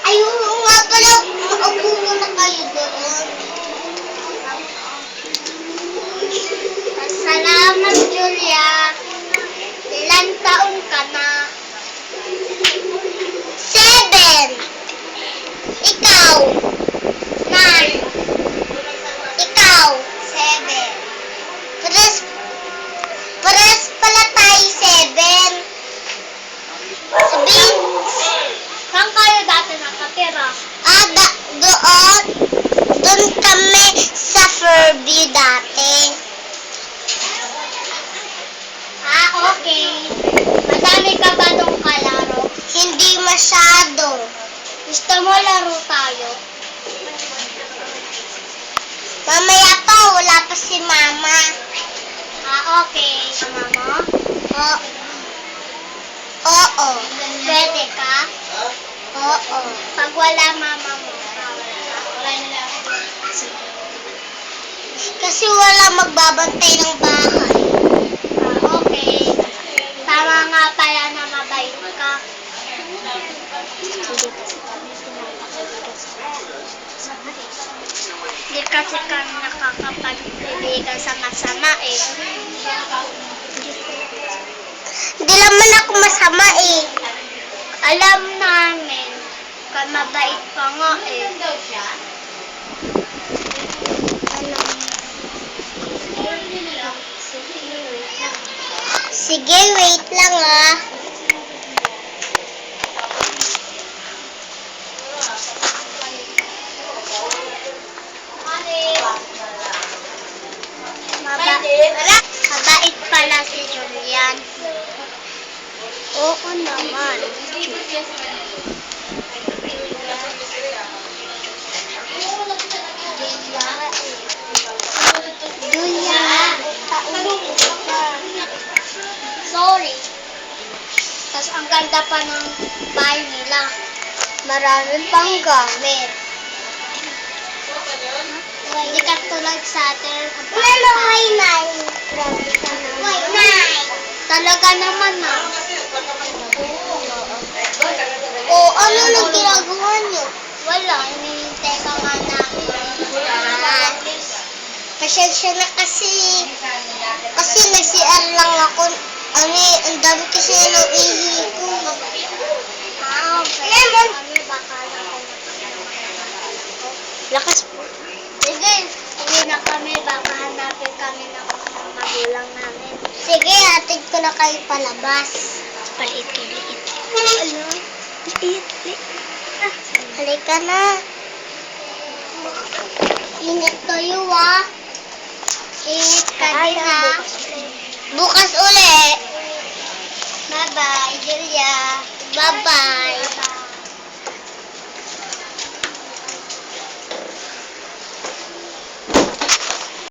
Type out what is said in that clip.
Ay, oo nga pala. Maupo muna kayo doon. Salamat, Julia. Ilan taon ka na? 7. Ikaw? 9. Ikaw? 7. Pares pala tayo 7. Sabihin, Saan kayo dati nakatira? doon kami sa Fairview dati. Okay. Madami ka ba dong kalaro? Hindi masyado. Gusto mo laro tayo? Mamaya pa, wala pa si Mama. Okay. Mama mo? Oo. Pwede ka? Oo. Pag wala mama mo. Kasi wala magbabantay ng bahay. Okay. Tama nga pala na mabait ka. Hindi kasi kami nakakapagbibigan sa masama eh. Hindi naman ako masama eh. Alam namin, kaya mabait ka nga eh. Sige, wait lang ah. Mabait pala si Julian. Oo naman. Julia, Sorry. Tapos ang ganda pa ng bahay nila. maraming pang gamit. Hindi ka tulad sa atin. Lalo, why nine? Grabe ka naman. Why nine? Talaga naman ah. Oo, ano nang ginagawa niyo? Wala, hinihintay ka nga namin. Pasensya na kasi. Kasi nag-CR lang ako. Ang dami kasi ng ihi ko. Okay. Lemon! Kami baka lang kung Lakas po. sige, uwi na kami. Baka hanapin kami ng magulang namin. Sige, atid ko na kayo palabas. Paliit. Ano? Liit. Halika na. Ingat kayo ah. Ingat ka din ha. Bukas uli. Bye-bye, Julia. Bye-bye.